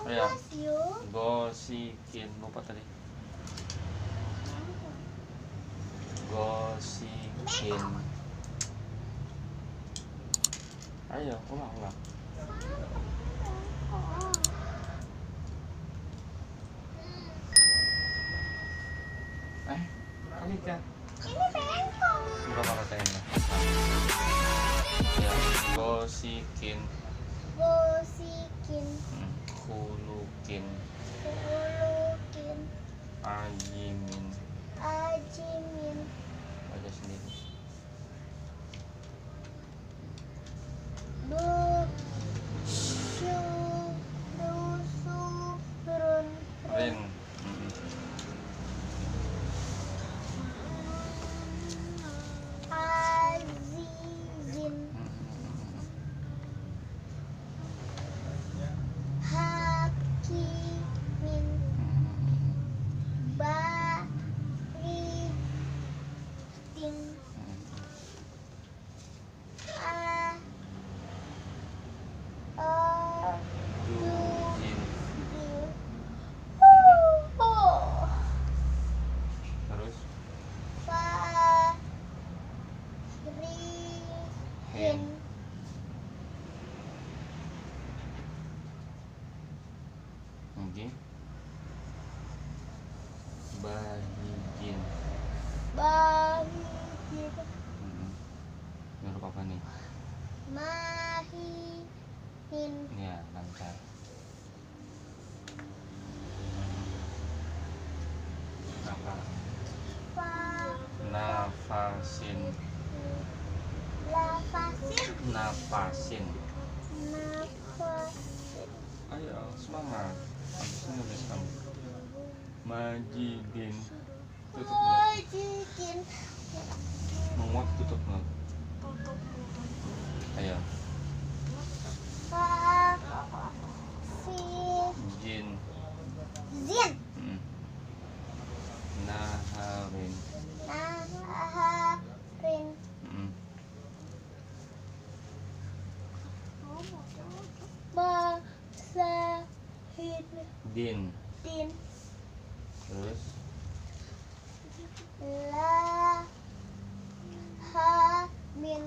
Ayo. Gosikin. Lupa tadi. Gosikin. Ayo, ulang. Kali kan? Ini bengkok. Berapa katanya? Ya, gosikin. Kulukin. Ajimin. Baca sendiri. Rin. Azizin. Hakimin. Baritin. Dujin. Terus Farihin. Oke. Bahijin. Huruf apa nih? Mahihin. Ya, lancar. Apa? Nafasin. Nafasin. Ayo, semangat. Habis nulis kamu. Majidin. Tutup mulut. Majidin. Menguap, tutup mulut. Ayo. Jin. Zin. Naharin. Naharin. Basahin. Din. Din. Terus Lahamin.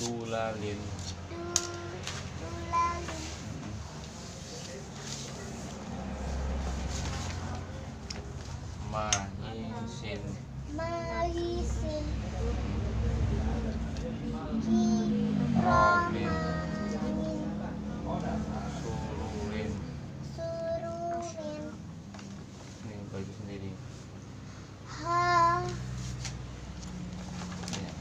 Dulalin. Dulalin. Mahisin. Mahisin. Romin. Kiromamin. Sururin. Sururin. Nih, baju sendiri. Ha. Ya.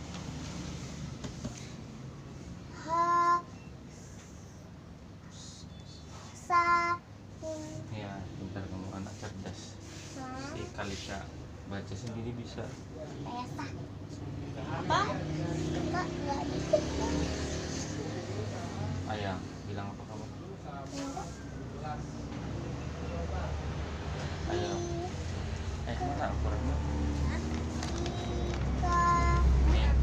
Sahin. Ya, pintar kamu, anak cerdas. Si Kalika baca sendiri bisa. Esa. Apa? Kak, nggak ikut. Ayah, bilang apa kamu? Ayo. Mana Al-Qurannya? Min.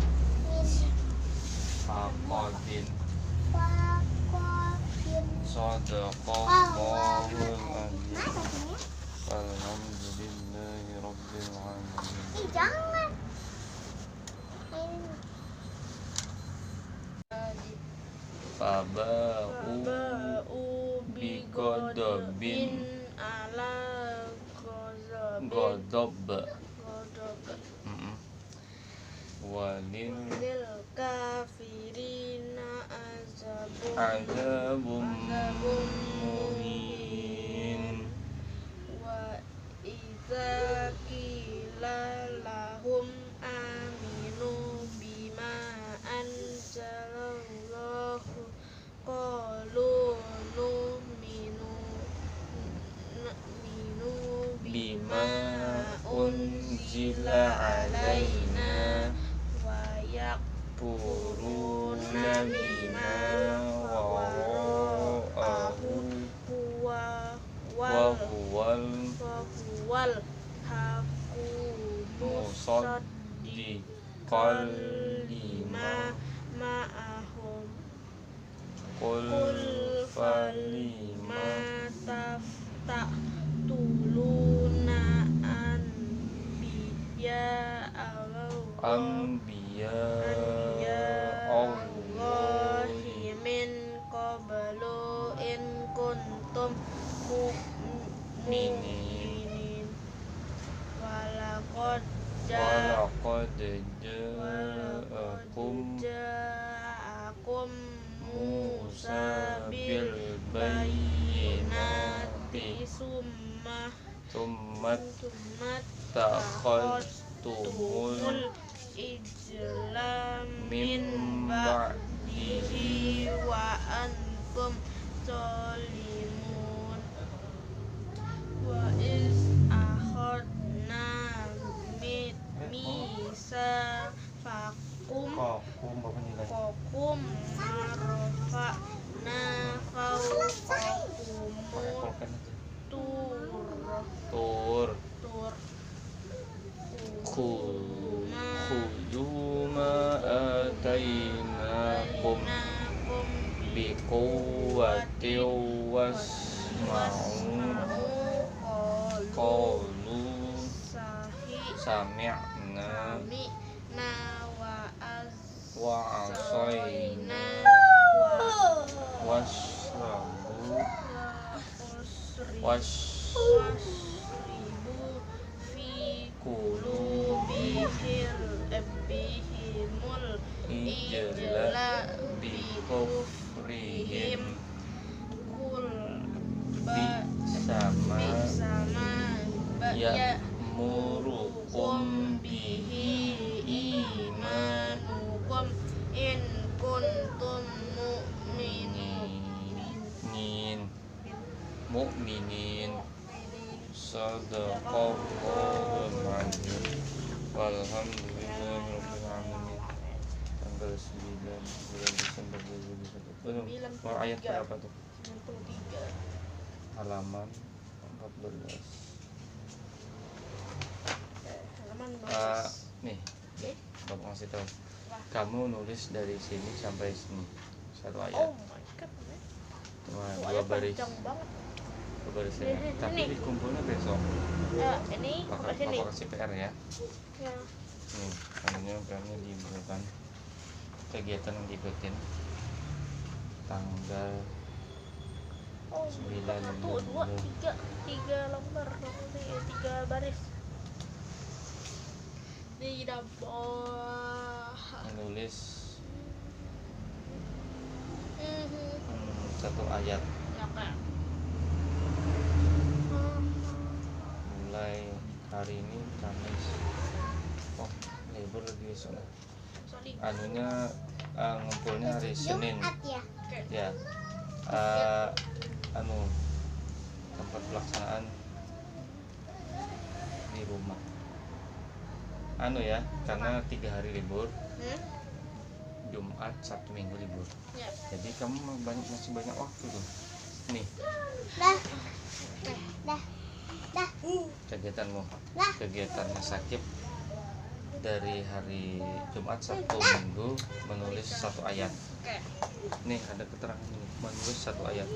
Fakodin. Sadaqallahul azim. Alhamdulillahi rabbil alamin. Jangan. Faba'u bigodobin. Godob. Walil kafirina azabum muhin. Wa idza qila lahum aminu bima anzalallahu qalu nu'minu bima unzila alaina wa yakfuruna bima wara'ahu wa huwal haqqu musaddiqan lima ma'ahum Qul falima taqtuluna anbiya Allahi min qablu in kuntum mu'minin walaqad ja'akum Musa bil bayyinati summa takhadtumul ijla min ba'dihi wa antum zalimun wa iz akhadna misaqakum Kokum marfa'na fawqakumut tur khudhu ma atainakum biquwwatin wasma'u qalu sami'na wa asayna wasribu fi qulubihimul ijla bikufrihim kul bisama ya'murukum bihi imanukum in kuntum mu'minin sadaqallahul azim walhamdulillahirabbil alamin. Tanggal 9 bulan Desember 2021. Mau ayat berapa tuh? 93. Halaman 14. Nih, Bapak ngasih tahu. Kamu nulis dari sini sampai sini satu ayat. Cuma dua baris. Dua baris ya. Tapi dikumpulnya besok. Ini Bapak kasih PR ya. Ya. Nih, anunya PR-nya dibutuhkan. Kegiatan yang diikutin tanggal 9 1, 2, 3 lembar, 3 baris. Di bawah menulis satu ayat ya Kak. mulai hari ini Kamis. Oh, libur lagi besok. Anunya ngumpulnya hari Senin. Ya. Tempat pelaksanaan di rumah. Ya, karena 3 hari libur. Jumat, Sabtu, Minggu libur. Ya. Jadi kamu masih banyak waktu tuh. Nih. Kegiatanmu. Kegiatannya Sakib dari hari Jumat, Sabtu, Minggu menulis 1 ayat. Nih ada keterangan ini, menulis 1 ayat.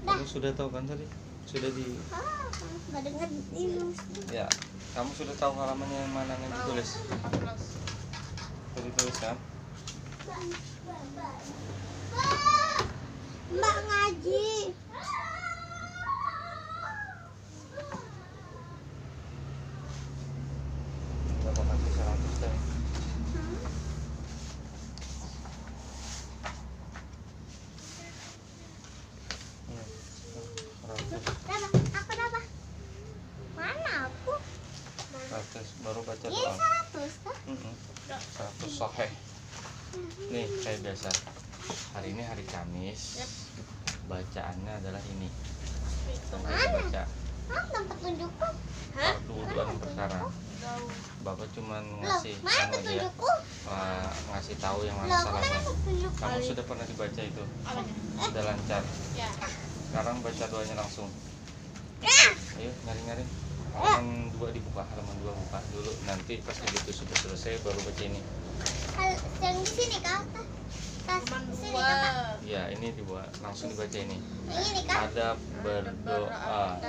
Kamu sudah tahu kan tadi? Sudah di ya, kamu sudah tahu halamannya yang mana yang ditulis? Sudah ditulis kan? Mbak ngaji. Bapak kasih 100 deh. Baru baca doa. 100 sahih. Nih kayak biasa. Hari ini hari Kamis. Bacaannya adalah ini. Baca. Wuduan perkara. Bapak cuman ngasih aja. Ngasih tahu yang mana salahnya. Kamu sudah pernah dibaca itu? Sudah lancar. Sekarang baca doanya langsung. Ayo nyari-nyari. Halaman 2 dibuka, halaman 2 buka dulu. Nanti pas begitu sudah selesai baru baca ini. Yang di sini Kak. Cuman dua. Ya, ini dibuat langsung dibaca ini. Ini kan. Ada berdoa,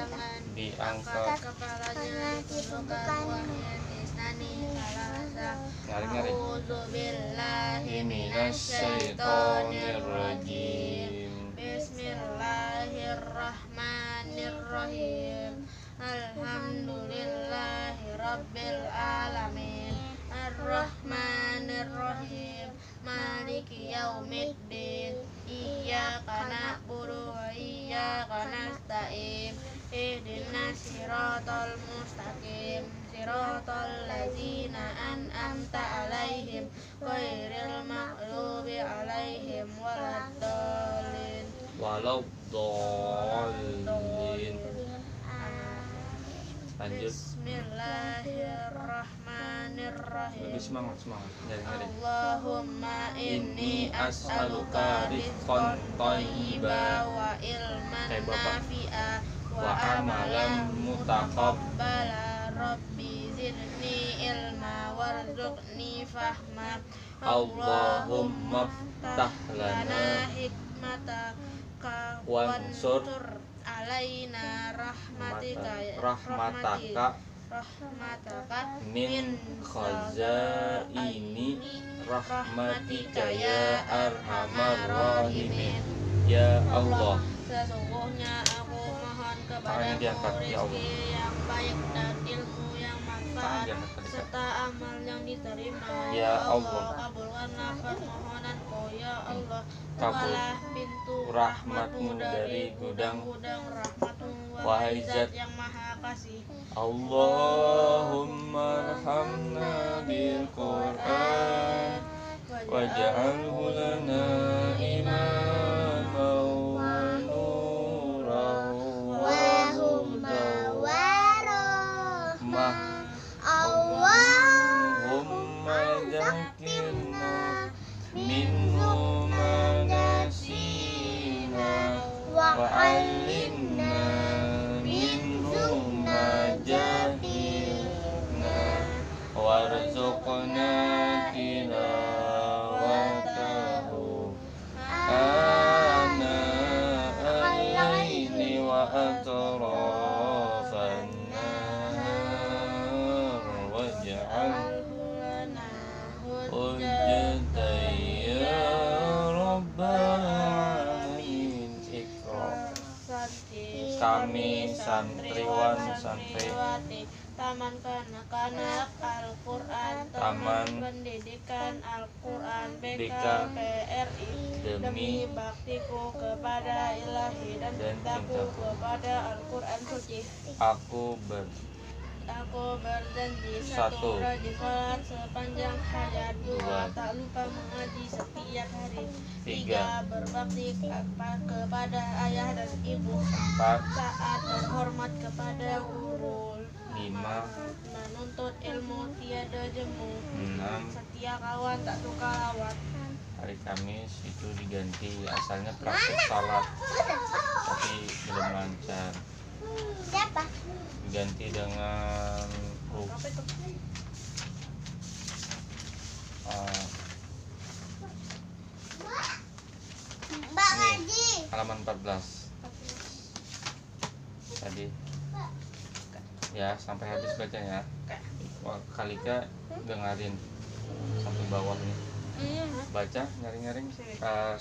diangkat. Kepalanya ditundukkan wahya disnani salasa. Ngari-ngari. A'udzubillahi Minasyaitonirrajim. Bismillahirrahmanirrahim. Alhamdulillahi rabbil alamin. Ar-Rahmanir-Rahim. Maliki yaumiddin. Iyyaka na'budu wa iyyaka nasta'in. Ihdinas siratal mustaqim. Siratal ladzina an'amta 'alaihim ghairil maghdubi alaihim waladdallin. Waladdallin. Lanjut. Bismillahirrahmanirrahim. Lebih semangat. Nyari-nyari. Allahumma inni as'aluka rizqan thayyiban wa ilman nafi'a wa amalan mutaqabbala. Rabbi zidni ilma warzuqni fahma. Allahumma ftah lana hikmataka wansur alaina rahmataka min khazaini rahmatika ya arhamar rahimin. Ya Allah, sesungguhnya aku mohon tangannya diangkat, kepadamu ya Allah. rezeki yang baik dan ilmu yang manfaat Tangan diangkat, serta amal yang diterima. Ya Allah, kabulkanlah permohonanku. Ya Allah, kabul bukalah pintu rahmatmu dari gudang-gudang rahmatmu, wahai Zat yang maha kasih. Allahumma arhamna bil Qur'an waj'alhu lana imaman wa nuran wa hudan wa rahmah. Allahumma zakirna minhu ma nasina wa 'allimna minhu ma jahilna warzuqna tilawatahu ana al-laili wa atrafan nahar waj'al hujjatan ya rabbal alamin. Iqra. Kami santriwan santriwati Taman Kanak-kanak Al-Quran, Taman Pendidikan Al-Quran BKPRI demi baktiku kepada Ilahi dan dan cintaku cintaku kepada Al-Quran suci. Aku berjanji Satu. rajin sholat sepanjang hayat. Dua. Dua, tak lupa mengaji setiap hari. Tiga. Berbakti kepada ayah dan ibu. 4, Taat dan hormat kepada guru. 5, Menuntut ilmu tiada jemu. 6. Setia kawan tak suka lawan. Hari Kamis itu diganti, asalnya praktek salat tapi belum lancar, Siapa? diganti dengan Apa itu? ini halaman 14 tadi ya, sampai habis bacanya. Wah, Kalika dengerin sampai bawah nih, baca nyaring-nyaring.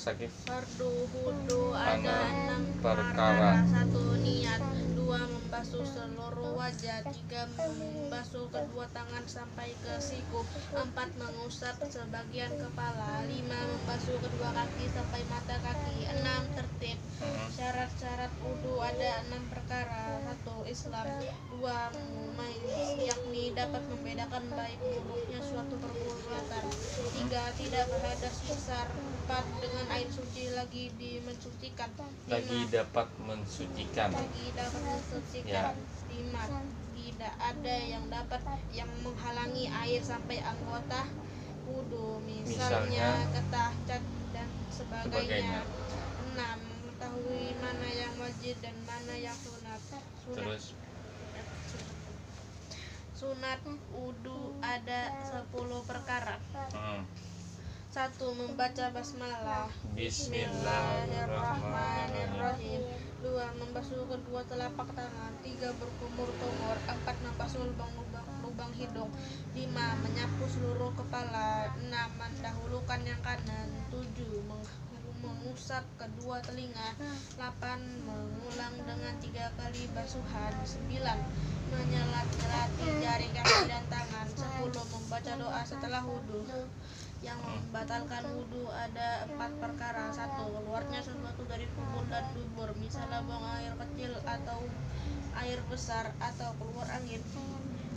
Sakif. Fardu hudu ada 6 perkara. 1 niat. 2 membasuh seluruh wajah. 3 membasuh kedua tangan sampai ke siku. 4 mengusap sebagian kepala. 5 membasuh kedua kaki sampai mata kaki. 6 tertib. Syarat-syarat wudu ada 6 perkara. 1 Islam. 2 mumayyiz, yakni dapat membedakan baik buruknya suatu perbuatan. 3 tidak berhadas besar. 4 dengan air suci lagi mensucikan. 5 Dapat mensucikan. Ya. 5 tidak ada yang menghalangi air sampai anggota wudu, misalnya ketah, cat dan sebagainya. 6 mengetahui mana yang wajib dan mana yang sunat. Terus Sunat wudu ada 10 perkara. 1. Membaca basmalah. Bismillahirrahmanirrahim. 2. Membasuh kedua telapak tangan. 3. Berkumur tumor. 4. Membasuh lubang hidung. 5. Menyapu seluruh kepala. 6. Mendahulukan yang kanan. 7. Mengusap kedua telinga. 8. Mengulang dengan 3 kali basuhan. 9. Menyelat-nyelati jari kaki dan tangan. 10. Membaca doa setelah wudhu. Yang membatalkan wudhu ada 4 perkara. 1. Keluarnya sesuatu dari kubur dan dubur, misalnya buang air kecil atau air besar, atau keluar angin.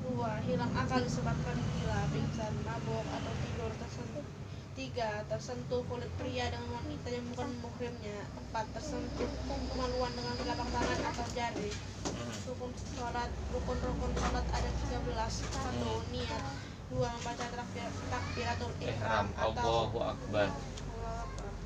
2. Hilang akal disebabkan gila, pingsan, mabuk, atau tidur tersentuh. 3. Tersentuh kulit pria dengan wanita yang bukan muhrimnya. 4. Tersentuh kemaluan dengan telapak tangan atau jari. Rukun sholat ada 13. 1. Niat. 2. Membaca takbiratul ihram atau Allahu Akbar.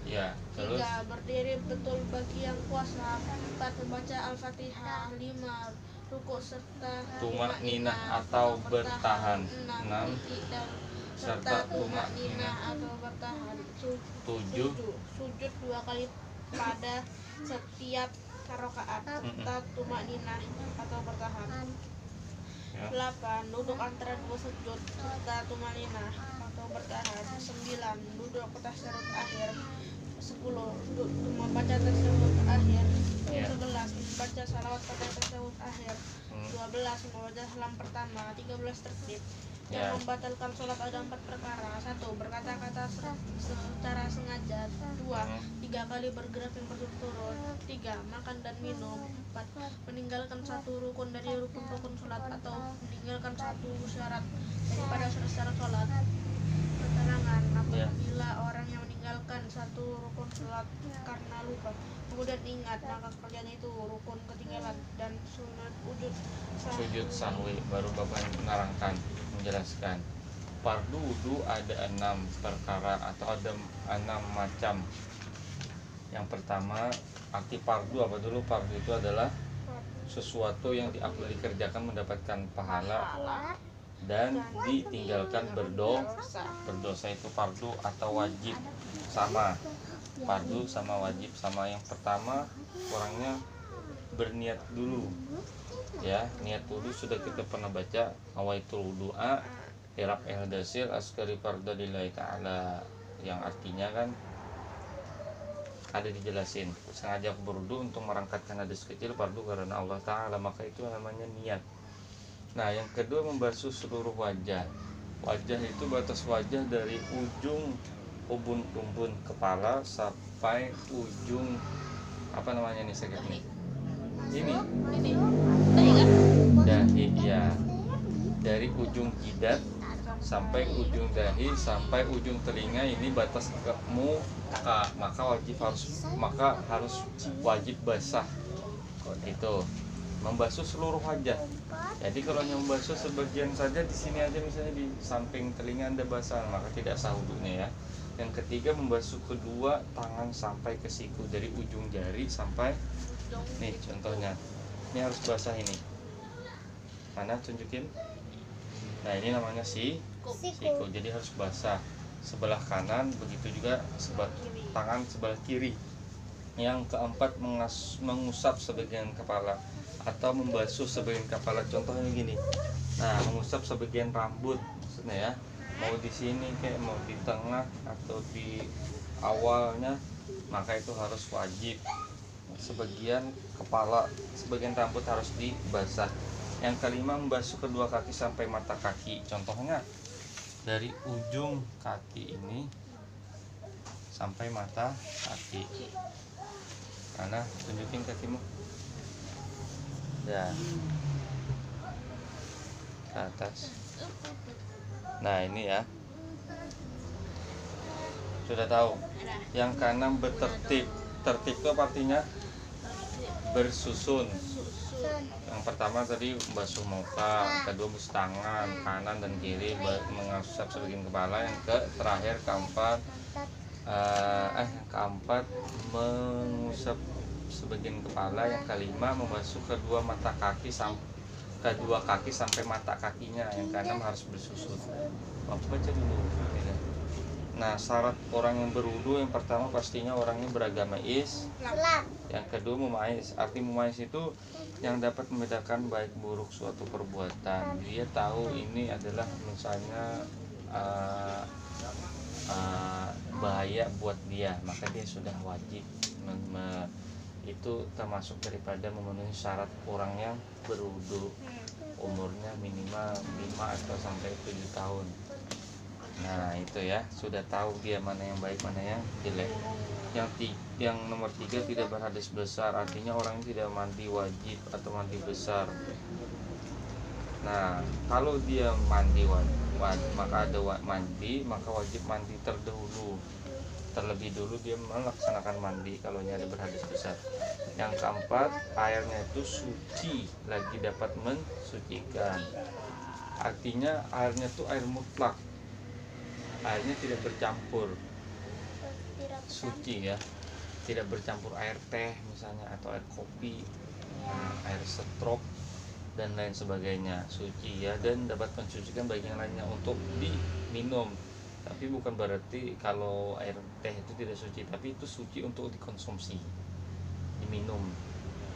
Ya, terus 3. Berdiri betul bagi yang puasa. 4. Membaca Al-Fatihah. 5. Rukuk serta tumak ninah atau bertahan. 6. serta tumak ninah atau bertahan. 7. 7. Sujud 2 kali pada setiap rakaat serta tumak ninah atau bertahan. 8. Duduk antara 2 sujud serta tumak ninah atau bertahan. 9. Duduk ke tasyahud akhir. 10. Membaca tasyahud akhir. 11. Membaca salawat pada tasyahud akhir. 12. Membaca salam pertama. 13. Tertib. Yang membatalkan sholat ada 4 perkara. 1. Berkata-kata secara sengaja. 2. 3 kali bergerak yang berturut-turut. 3. Makan dan minum. 4. Meninggalkan satu rukun dari rukun-rukun sholat atau meninggalkan satu syarat daripada syarat sholat. Keterangan apabila orang yang meninggalkan satu rukun sholat karena lupa kemudian ingat, maka kalian itu rukun ketinggalan dan sujud sahwi. Baru Bapak menerangkan, menjelaskan fardu wudu ada 6 perkara atau ada 6 macam. Yang pertama, arti fardu apa dulu? Fardu itu adalah sesuatu yang dikerjakan mendapatkan pahala dan ditinggalkan berdosa. Itu fardu atau wajib. Sama, fardu sama wajib sama. Yang pertama, orangnya berniat dulu. Ya, niat wudu sudah kita pernah baca, awaitul wudu'a hirab dasil askari fardu lillahi ta'ala, yang artinya kan ada dijelasin, sengaja aku berwudu untuk merangkatkan hadas kecil fardu karena Allah Ta'ala, maka itu namanya niat. Nah, yang kedua, membasuh seluruh wajah. Wajah itu batas wajah dari ujung ubun kepala sampai ujung apa namanya nih sakit ini? Ini dahi, ya, dari ujung jidat sampai ujung dahi sampai ujung telinga, ini batas ke muka, maka harus wajib basah. Itu membasuh seluruh wajah. Jadi kalau hanya membasuh sebagian saja di sini aja, misalnya di samping telinga Anda basah, maka tidak sah wudunya ya. Yang ketiga, membasuh kedua tangan sampai ke siku, dari ujung jari sampai nih contohnya. Ini harus basah ini. Mana tunjukin? Nah, ini namanya siku. Jadi harus basah. Sebelah kanan, begitu juga tangan sebelah kiri. Yang keempat, mengusap sebagian kepala atau membasuh sebagian kepala. Contohnya gini. Nah, mengusap sebagian rambut maksudnya ya. Mau di sini kayak mau di tengah atau di awalnya, maka itu harus wajib. Sebagian kepala, sebagian rambut harus dibasah. Yang kelima, membasuh kedua kaki sampai mata kaki. Contohnya dari ujung kaki ini sampai mata kaki. Karena tunjukin kakimu. Ya. Ke atas. Nah, ini ya. Sudah tahu. Yang keenam, bertertib. Tertib itu artinya bersusun. Yang pertama tadi membasuh muka, kedua membasuh tangan kanan dan kiri, mengusap sebagian kepala. Yang terakhir keempat mengusap sebagian kepala. Yang kelima, membasuh kedua kaki sampai mata kakinya. Yang keenam harus bersusun. Bapak baca dulu. Nah, syarat orang yang berwudu yang pertama pastinya orangnya beragama Islam. Yang kedua mumayyiz. Arti mumayyiz itu yang dapat membedakan baik buruk suatu perbuatan. Dia tahu ini adalah misalnya bahaya buat dia, maka dia sudah wajib itu termasuk daripada memenuhi syarat orang yang berwudu, umurnya minimal 5 atau sampai 7 tahun. Nah itu ya, sudah tahu dia mana yang baik mana yang jelek. Yang nomor 3 tidak berhadas besar, artinya orang ini tidak mandi wajib atau mandi besar. Nah kalau dia mandi wajib, maka ada mandi, maka wajib mandi terlebih dulu dia melaksanakan mandi kalau ada berhadas besar. Yang keempat, airnya itu suci, lagi dapat mensucikan. Artinya airnya itu air mutlak, airnya tidak bercampur, suci ya, tidak bercampur air teh misalnya atau air kopi, air setrop dan lain sebagainya, suci ya, dan dapat mensucikan bagian lainnya untuk diminum. Tapi bukan berarti kalau air teh itu tidak suci, tapi itu suci untuk dikonsumsi, diminum.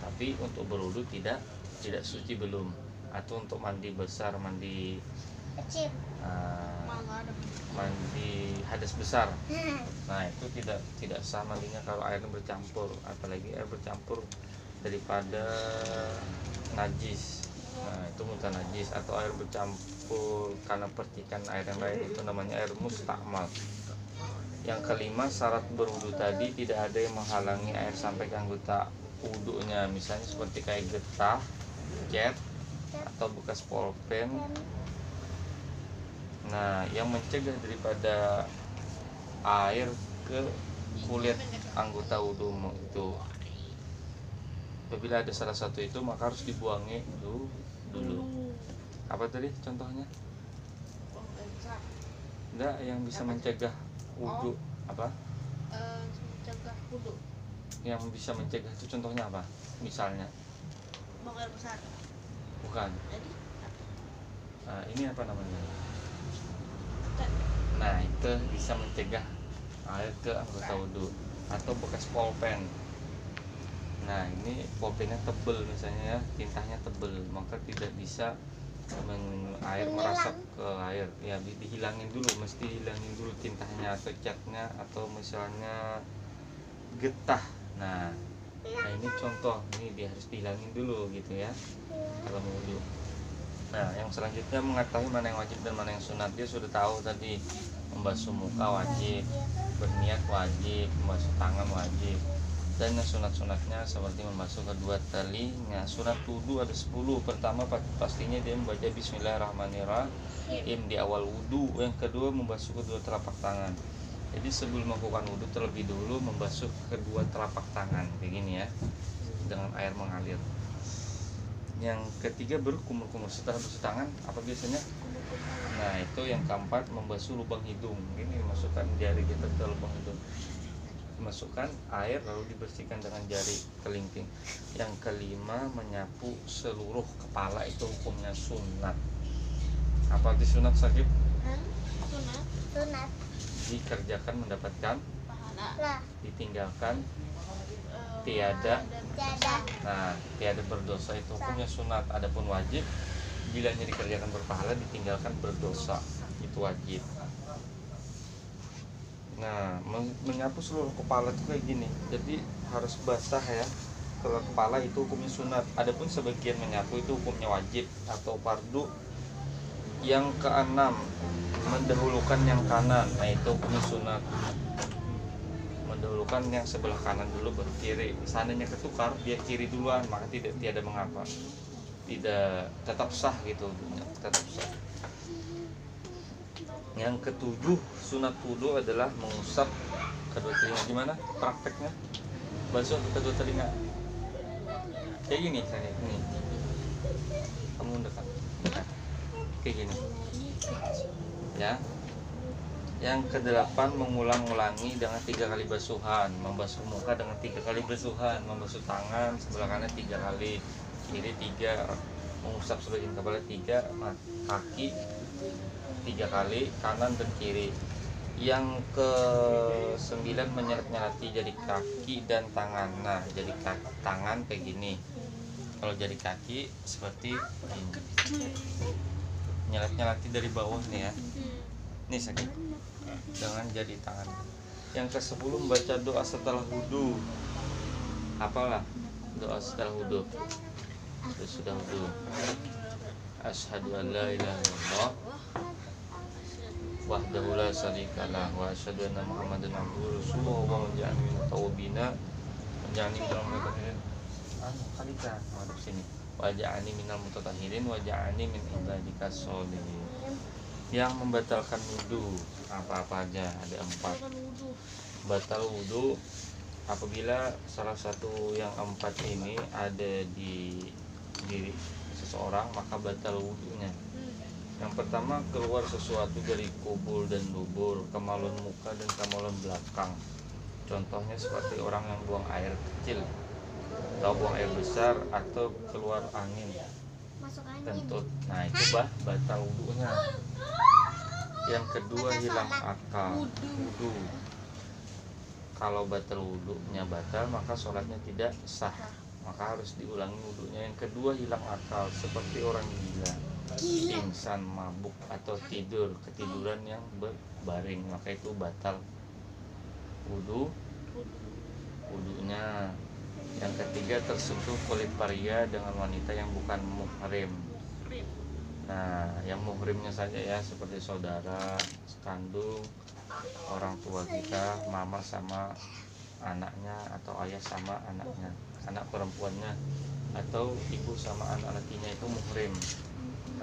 Tapi untuk berwudu tidak suci belum. Atau untuk mandi besar, mandi kecil, mandi hadas besar. Nah itu tidak sah mandinya kalau airnya bercampur, apalagi air bercampur daripada najis. Nah itu mutan najis, atau air bercampur karena percikan air yang lain, itu namanya air mustakmal. Yang kelima, syarat berwudu tadi tidak ada yang menghalangi air sampai ke anggota wudunya, misalnya seperti kayak getah, cat, atau bekas pulpen. Nah yang mencegah daripada air ke kulit anggota wudu itu, apabila ada salah satu itu maka harus dibuangi dulu. Apa tadi contohnya? Enggak, yang bisa mencegah wudu apa? Mencegah wudu. Yang bisa mencegah itu contohnya apa? Misalnya? Buang air besar. Bukan. Jadi? Nah, ini apa namanya? Nah itu bisa mencegah air ke anggota wudu. Atau bekas pulpen. Nah ini pulpennya tebel misalnya ya, tintanya tebel, maka tidak bisa air merasap ke air ya, dihilangin dulu, mesti hilangin dulu tintanya atau catnya, atau misalnya getah. Nah ini contoh, ini dia harus dihilangin dulu gitu ya kalau mau wudu. Nah yang selanjutnya mengetahui mana yang wajib dan mana yang sunat. Dia sudah tahu tadi, membasuh muka wajib, berniat wajib, membasuh tangan wajib, dan yang sunat-sunatnya seperti membasuh kedua telinga. Sunat wudu ada 10. Pertama pastinya dia membaca Bismillahirrahmanirrahim di awal wudu. Yang kedua membasuh kedua telapak tangan. Jadi sebelum melakukan wudu terlebih dulu membasuh kedua telapak tangan kayak gini ya, dengan air mengalir. Yang ketiga berkumur-kumur. Setelah basuh tangan apa biasanya? Nah itu yang keempat membasuh lubang hidung. Ini masukkan jari kita ke lubang hidung, masukkan air lalu dibersihkan dengan jari kelingking. Yang kelima menyapu seluruh kepala, itu hukumnya sunat. Apa arti sunat, Sakib? Sunat. Dikerjakan mendapatkan Pahala. ditinggalkan tiada. Nah tiada berdosa itu hukumnya sunat. Adapun wajib, bilanya dikerjakan berpahala, ditinggalkan berdosa, itu wajib. Nah, menyapu seluruh kepala itu kayak gini. Jadi harus basah ya. Kalau kepala itu hukumnya sunat. Adapun sebagian menyapu itu hukumnya wajib atau fardu. Yang keenam, mendahulukan yang kanan. Nah, itu hukumnya sunat. Mendahulukan yang sebelah kanan dulu baru kiri. Seandainya ketukar, dia kiri duluan, maka tiada mengapa. Tidak, tetap sah gitu, tetap sah. Yang ketujuh, sunat wudu adalah mengusap kedua telinga. Gimana prakteknya? Basuh kedua telinga kayak gini, saya ini. Kamu dekat, kayak gini. Ya. Yang kedelapan, mengulang-ulangi dengan 3 kali basuhan. Membasuh muka dengan 3 kali basuhan. Membasuh tangan sebelah kanan 3 kali, kiri 3. Mengusap sebagian kepala 3, kaki 3 kali, kanan dan kiri. Yang ke-9 menyelat-nyelati jari kaki dan tangan. Nah, jari tangan kayak gini. Kalau jari kaki seperti ini. Nyelat-nyelati dari bawah nih ya. Nih sakit. Dengan jari tangan. Yang ke-10 membaca doa setelah wudu. Apalah doa setelah wudu? Sudah wudu. Asyhadu an la ilaha illallah wahdahu la syarikalah wa asyhadu anna Muhammadan abduhu wa rasuluhu wa menja'alni minat tawabina menja'alni minal mutatahirin kalika madep sini waja'alni minal mutatahirin waja'alni min ibadikas sholihin. Yang membatalkan wudu apa-apa aja ada 4. Batal wudu apabila salah satu yang 4 ini ada di diri seseorang maka batal wudunya. Yang pertama, keluar sesuatu dari kubul dan dubur, kemaluan muka dan kemaluan belakang. Contohnya seperti orang yang buang air kecil atau buang air besar atau keluar angin kentut. Nah itu batal wudunya. Yang kedua, hilang akal wudu. Kalau batal wudunya batal maka sholatnya tidak sah, maka harus diulangi wudunya. Yang kedua, hilang akal seperti orang gila, pingsan, mabuk atau ketiduran yang berbaring, maka itu batal wudunya. Yang ketiga, tersentuh kulit pria dengan wanita yang bukan muhrim. Nah, yang muhrimnya saja ya, seperti saudara kandung, orang tua kita, mama sama anaknya, atau ayah sama anaknya, anak perempuannya, atau ibu sama anak lakinya itu muhrim,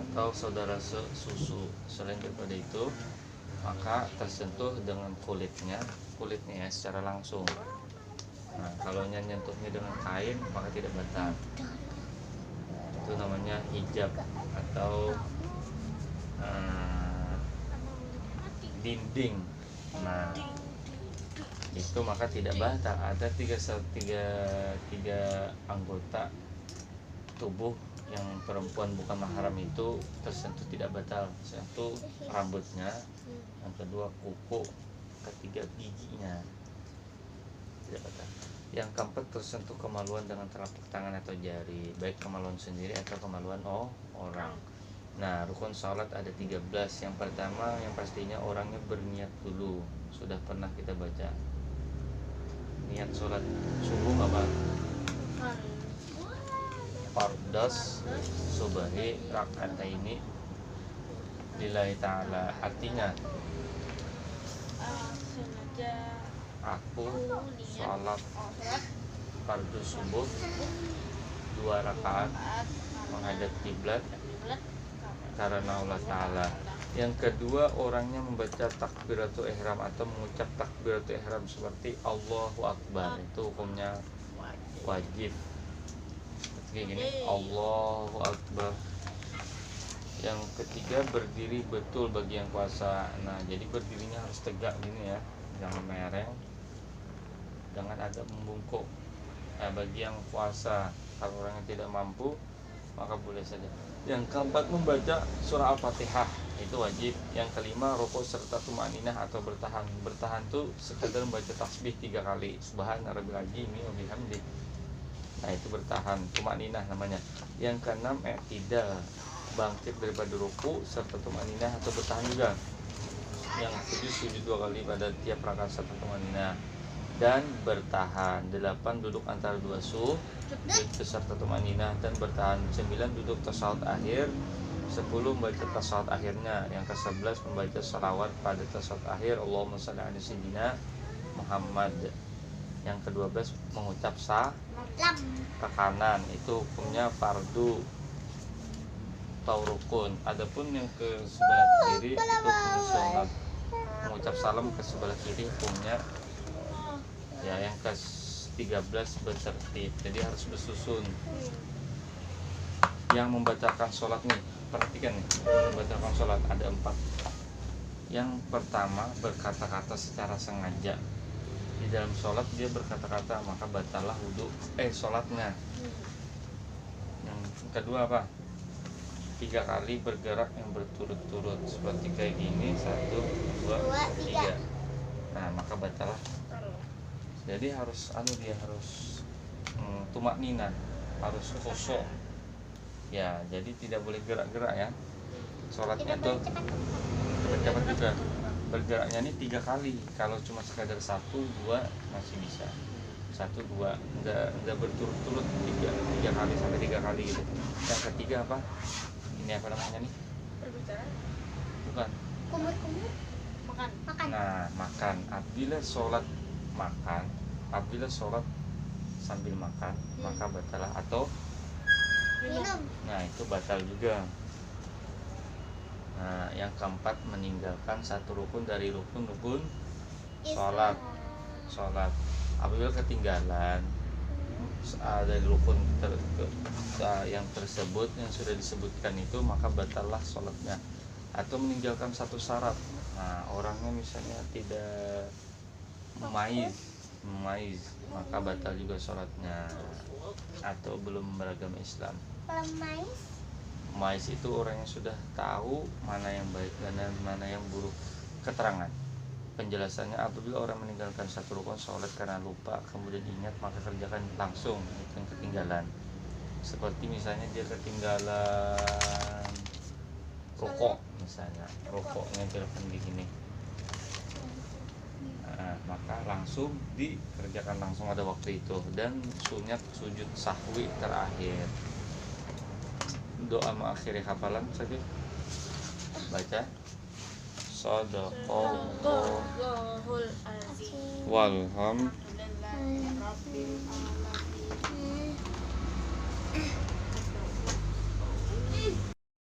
atau saudara sesusu. Selain daripada itu, maka tersentuh dengan kulitnya ya secara langsung. Nah, kalau nyentuhnya dengan kain maka tidak batal. Itu namanya hijab atau dinding. Nah, itu maka tidak batal. Ada tiga anggota tubuh yang perempuan bukan mahram itu tersentuh tidak batal. Satu, rambutnya. Yang kedua, kuku. Ketiga, giginya tidak batal. Yang keempat, tersentuh kemaluan dengan telapak tangan atau jari, baik kemaluan sendiri atau kemaluan orang. Nah, rukun salat ada 13. Yang pertama, yang pastinya orangnya berniat dulu. Sudah pernah kita baca niat salat subuh apa? Fardas subahi rakaataini lillahi ta'ala. Artinya, aku salat fardu subuh 2 rakaat menghadap kiblat karena Allah Ta'ala. Yang kedua, orangnya membaca takbiratul ihram atau mengucap takbiratul ihram seperti Allahu Akbar. Itu hukumnya wajib. Kayak gini, Allahu Akbar. Yang ketiga, berdiri betul bagi yang puasa. Nah, jadi berdirinya harus tegak gini ya, jangan mereng, jangan agak membungkuk. Nah, bagi yang puasa, kalau orang yang tidak mampu maka boleh saja. Yang keempat, membaca surah Al-Fatihah, itu wajib. Yang kelima, rukuk serta tumaninah atau bertahan. Bertahan tuh sekedar membaca tasbih 3 kali, subhana rabbil azim wa bihamdi. Nah, itu bertahan, tumaninah namanya. Yang keenam, i'tidal, bangkit daripada ruku serta tumaninah atau bertahan juga. Yang sujud 2 kali pada tiap rakaat serta tumaninah dan bertahan. 8, duduk antara 2 sujud serta tumaninah dan bertahan. 9, duduk tasyahud akhir. 10, membaca tasyahud akhirnya. Yang ke-11, membaca salawat pada tasyahud akhir, Allahumma shalli ala sayyidina Muhammad. Yang ke-12, mengucap ke kanan, itu hukumnya fardu atau rukun. Adapun yang ke sebelah kiri itu hukumnya sunat. Mengucap salam ke sebelah kiri hukumnya ya. Yang ke-13, bertertib, jadi harus bersusun. Yang membatalkan sholat nih, perhatikan nih, membatalkan sholat ada 4. Yang pertama, berkata-kata secara sengaja. Di dalam sholat dia berkata-kata, maka batallah wudu sholatnya. Yang kedua apa? 3 kali bergerak yang berturut-turut seperti kayak gini, 1, 2, 3. Nah maka batal. Jadi harus dia harus tumak nina, harus khusyuk ya. Jadi tidak boleh gerak-gerak ya sholatnya tuh, cepat-cepat juga. Bergeraknya ini 3 kali. Kalau cuma sekadar 1, 2 masih bisa. 1, 2 enggak berturut-turut 3 kali sampai 3 kali gitu. Yang ketiga apa? Ini apa namanya nih? Berbicara. Bukan. Kumur-kumur. Makan. Nah, makan. Apabila sholat sambil makan, maka batalah. Atau Minum. nah itu batal juga. Nah, yang keempat, meninggalkan satu rukun dari rukun-rukun sholat. Apabila ketinggalan dari rukun yang tersebut yang sudah disebutkan itu, maka batallah sholatnya. Atau meninggalkan satu syarat. Nah, orangnya misalnya tidak memaiz, maka batal juga sholatnya. Atau belum beragama Islam. Mais itu orang yang sudah tahu mana yang baik dan mana yang buruk. Keterangan penjelasannya, apabila orang meninggalkan satu rukun sholat karena lupa, kemudian ingat, maka kerjakan langsung. Itu yang ketinggalan. Seperti misalnya dia ketinggalan rokok, misalnya rokoknya telepon begini, nah, maka langsung dikerjakan langsung ada waktu itu. Dan sunat sujud sahwi terakhir. Doa mengakhiri hafalan saja. Baca Shadaqallahul azim walhamdulillahirabbil alamin.